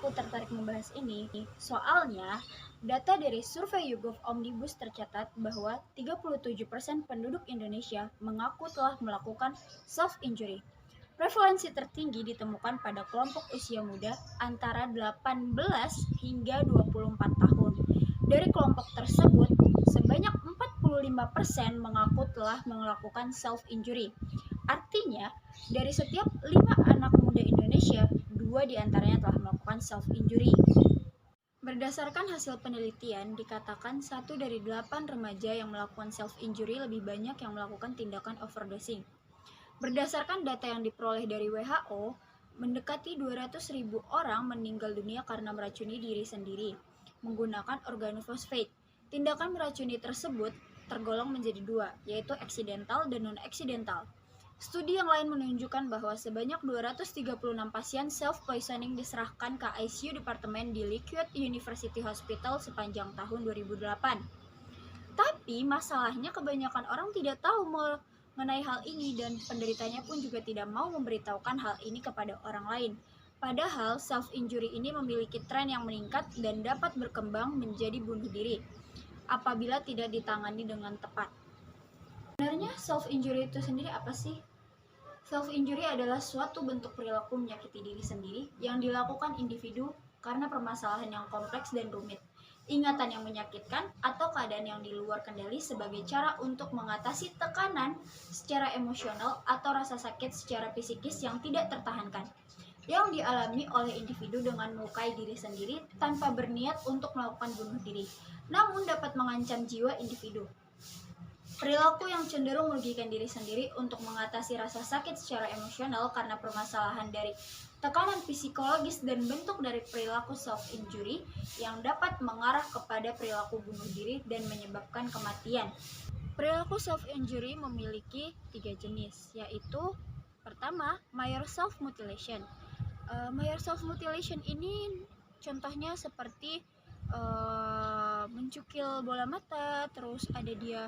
aku tertarik membahas ini? Soalnya, data dari survei YouGov Omnibus tercatat bahwa 37% penduduk Indonesia mengaku telah melakukan self-injury. Prevalensi tertinggi ditemukan pada kelompok usia muda antara 18 hingga 24 tahun. Dari kelompok tersebut, sebanyak 45% mengaku telah melakukan self-injury. Artinya, dari setiap 5 anak muda Indonesia, 2 diantaranya telah melakukan self-injury. Berdasarkan hasil penelitian, dikatakan 1 dari 8 remaja yang melakukan self-injury lebih banyak yang melakukan tindakan overdosing. Berdasarkan data yang diperoleh dari WHO, mendekati 200.000 orang meninggal dunia karena meracuni diri sendiri menggunakan organofosfat. Tindakan meracuni tersebut tergolong menjadi 2, yaitu accidental dan non-accidental. Studi yang lain menunjukkan bahwa sebanyak 236 pasien self-poisoning diserahkan ke ICU Departemen di Liquid University Hospital sepanjang tahun 2008. Tapi masalahnya kebanyakan orang tidak tahu mengenai hal ini dan penderitanya pun juga tidak mau memberitahukan hal ini kepada orang lain. Padahal self-injury ini memiliki tren yang meningkat dan dapat berkembang menjadi bunuh diri apabila tidak ditangani dengan tepat. Sebenarnya self-injury itu sendiri apa sih? Self-injury adalah suatu bentuk perilaku menyakiti diri sendiri yang dilakukan individu karena permasalahan yang kompleks dan rumit, ingatan yang menyakitkan, atau keadaan yang di luar kendali sebagai cara untuk mengatasi tekanan secara emosional atau rasa sakit secara psikis yang tidak tertahankan, yang dialami oleh individu dengan melukai diri sendiri tanpa berniat untuk melakukan bunuh diri, namun dapat mengancam jiwa individu. Perilaku yang cenderung merugikan diri sendiri untuk mengatasi rasa sakit secara emosional karena permasalahan dari tekanan psikologis dan bentuk dari perilaku self-injury yang dapat mengarah kepada perilaku bunuh diri dan menyebabkan kematian. Perilaku self-injury memiliki 3 jenis, yaitu pertama, Myers self-mutilation. Myers self-mutilation ini contohnya seperti mencukil bola mata, terus ada dia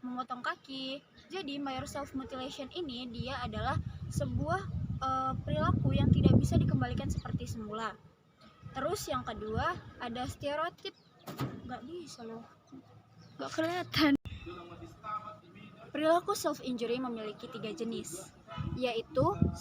memotong kaki. Jadi Myers self-mutilation ini dia adalah sebuah perilaku yang tidak bisa dikembalikan seperti semula. Terus yang kedua ada stereotip, nggak bisa loh, nggak kelihatan. Perilaku self-injury memiliki 3 jenis, yaitu 1.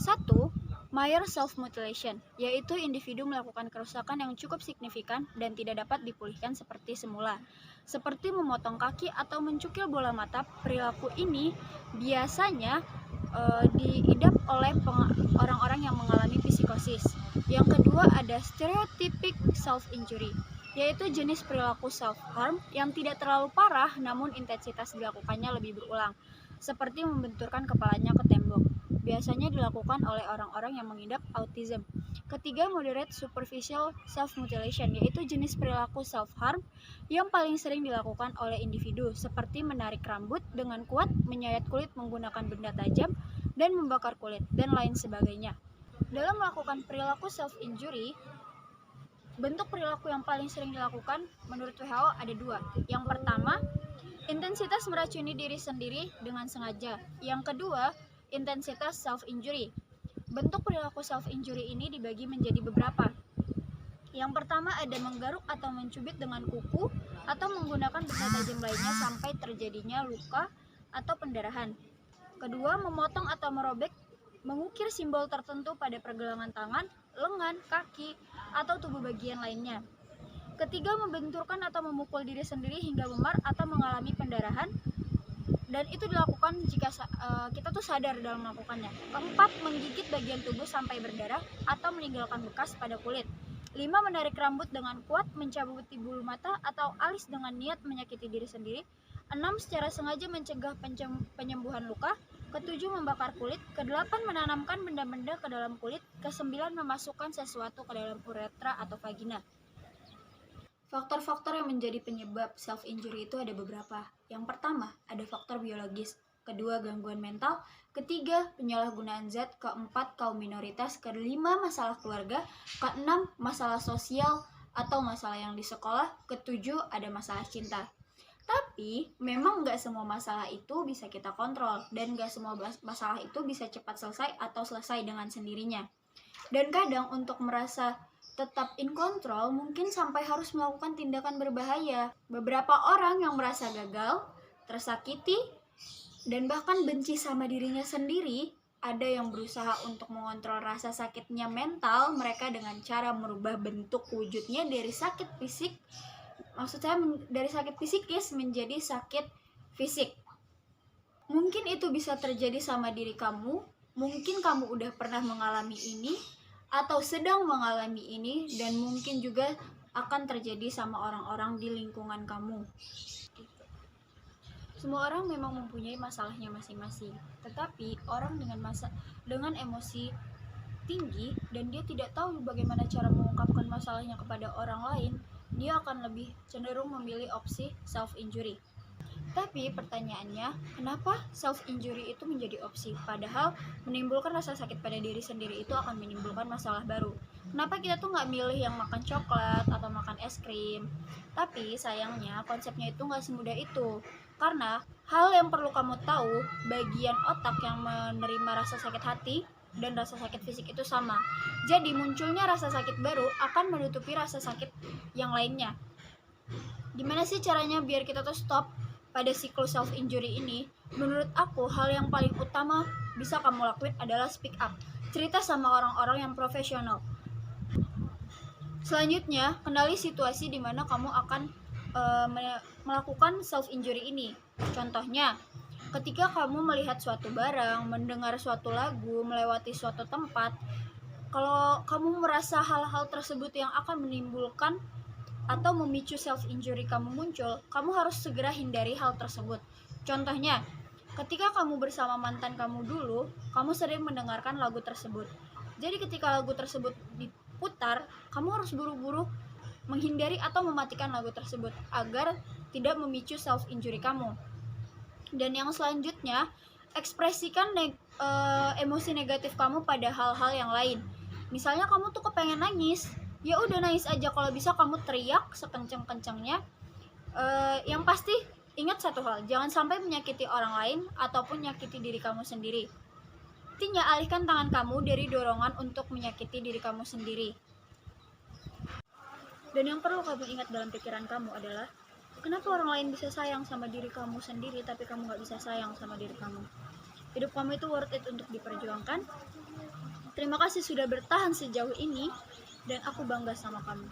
Myers self-mutilation, yaitu individu melakukan kerusakan yang cukup signifikan dan tidak dapat dipulihkan seperti semula. Seperti memotong kaki atau mencukil bola mata, perilaku ini biasanya diidap oleh orang-orang yang mengalami psikosis. Yang kedua ada stereotypic self-injury, yaitu jenis perilaku self-harm yang tidak terlalu parah namun intensitas dilakukannya lebih berulang, seperti membenturkan kepalanya ke tembok. Biasanya dilakukan oleh orang-orang yang mengidap autism. Ketiga, moderate superficial self-mutilation, yaitu jenis perilaku self-harm yang paling sering dilakukan oleh individu, seperti menarik rambut dengan kuat, menyayat kulit menggunakan benda tajam, dan membakar kulit, dan lain sebagainya. Dalam melakukan perilaku self-injury, bentuk perilaku yang paling sering dilakukan menurut WHO ada 2. Yang pertama, intensitas meracuni diri sendiri dengan sengaja. Yang kedua, intensitas self-injury. Bentuk perilaku self-injury ini dibagi menjadi beberapa. Yang pertama ada menggaruk atau mencubit dengan kuku atau menggunakan benda tajam lainnya sampai terjadinya luka atau pendarahan. Kedua, memotong atau merobek, mengukir simbol tertentu pada pergelangan tangan, lengan, kaki, atau tubuh bagian lainnya. Ketiga, membenturkan atau memukul diri sendiri hingga memar atau mengalami pendarahan, dan itu dilakukan jika kita tuh sadar dalam melakukannya. Keempat, menggigit bagian tubuh sampai berdarah atau meninggalkan bekas pada kulit. 5, menarik rambut dengan kuat, mencabuti bulu mata atau alis dengan niat menyakiti diri sendiri. 6, secara sengaja mencegah penyembuhan luka. Ke-7, membakar kulit. Ke-8, menanamkan benda-benda ke dalam kulit. Ke-9, memasukkan sesuatu ke dalam uretra atau vagina. Faktor-faktor yang menjadi penyebab self-injury itu ada beberapa. Yang pertama, ada faktor biologis. Kedua, gangguan mental. Ketiga, penyalahgunaan zat. Keempat, kaum minoritas. Kelima, masalah keluarga. Keenam, masalah sosial atau masalah yang di sekolah. Ketujuh, ada masalah cinta. Tapi, memang nggak semua masalah itu bisa kita kontrol. Dan nggak semua masalah itu bisa cepat selesai atau selesai dengan sendirinya. Dan kadang untuk merasa tetap in control mungkin sampai harus melakukan tindakan berbahaya. Beberapa orang yang merasa gagal, tersakiti, dan bahkan benci sama dirinya sendiri, ada yang berusaha untuk mengontrol rasa sakitnya mental mereka dengan cara merubah bentuk wujudnya dari sakit fisik, maksud saya dari sakit psikis menjadi sakit fisik. Mungkin itu bisa terjadi sama diri kamu, mungkin kamu udah pernah mengalami ini, atau sedang mengalami ini, dan mungkin juga akan terjadi sama orang-orang di lingkungan kamu. Semua orang memang mempunyai masalahnya masing-masing, tetapi orang dengan emosi tinggi dan dia tidak tahu bagaimana cara mengungkapkan masalahnya kepada orang lain, dia akan lebih cenderung memilih opsi self-injury. Tapi pertanyaannya, kenapa self-injury itu menjadi opsi? Padahal menimbulkan rasa sakit pada diri sendiri itu akan menimbulkan masalah baru. Kenapa kita tuh nggak milih yang makan coklat atau makan es krim? Tapi sayangnya konsepnya itu nggak semudah itu. Karena hal yang perlu kamu tahu, bagian otak yang menerima rasa sakit hati dan rasa sakit fisik itu sama. Jadi munculnya rasa sakit baru akan menutupi rasa sakit yang lainnya. Gimana sih caranya biar kita tuh stop pada siklus self injury ini? Menurut aku hal yang paling utama bisa kamu lakuin adalah speak up. Cerita sama orang-orang yang profesional. Selanjutnya, kenali situasi di mana kamu akan melakukan self injury ini. Contohnya, ketika kamu melihat suatu barang, mendengar suatu lagu, melewati suatu tempat, kalau kamu merasa hal-hal tersebut yang akan menimbulkan atau memicu self injury kamu muncul, kamu harus segera hindari hal tersebut. Contohnya, ketika kamu bersama mantan kamu dulu, kamu sering mendengarkan lagu tersebut. Jadi ketika lagu tersebut diputar, kamu harus buru-buru menghindari atau mematikan lagu tersebut agar tidak memicu self injury kamu. Dan yang selanjutnya, ekspresikan emosi negatif kamu pada hal-hal yang lain. Misalnya kamu tuh kepengen nangis, ya udah nangis aja. Kalau bisa kamu teriak sekencang-kencangnya. Yang pasti ingat satu hal, jangan sampai menyakiti orang lain ataupun menyakiti diri kamu sendiri. Intinya alihkan tangan kamu dari dorongan untuk menyakiti diri kamu sendiri. Dan yang perlu kamu ingat dalam pikiran kamu adalah, kenapa orang lain bisa sayang sama diri kamu sendiri tapi kamu gak bisa sayang sama diri kamu? Hidup kamu itu worth it untuk diperjuangkan. Terima kasih sudah bertahan sejauh ini dan aku bangga sama kamu.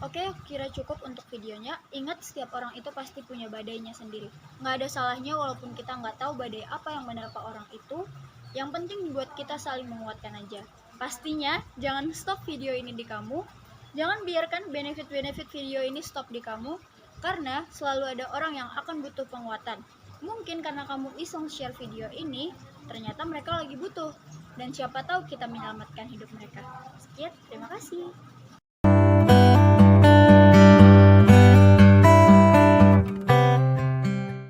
Oke, kira cukup untuk videonya. Ingat, setiap orang itu pasti punya badainya sendiri. Gak ada salahnya walaupun kita gak tahu badai apa yang menerpa orang itu. Yang penting buat kita saling menguatkan aja. Pastinya jangan stop video ini di kamu. Jangan biarkan benefit-benefit video ini stop di kamu, karena selalu ada orang yang akan butuh penguatan. Mungkin karena kamu iseng share video ini, ternyata mereka lagi butuh. Dan siapa tahu kita menyelamatkan hidup mereka. Sekian, terima kasih.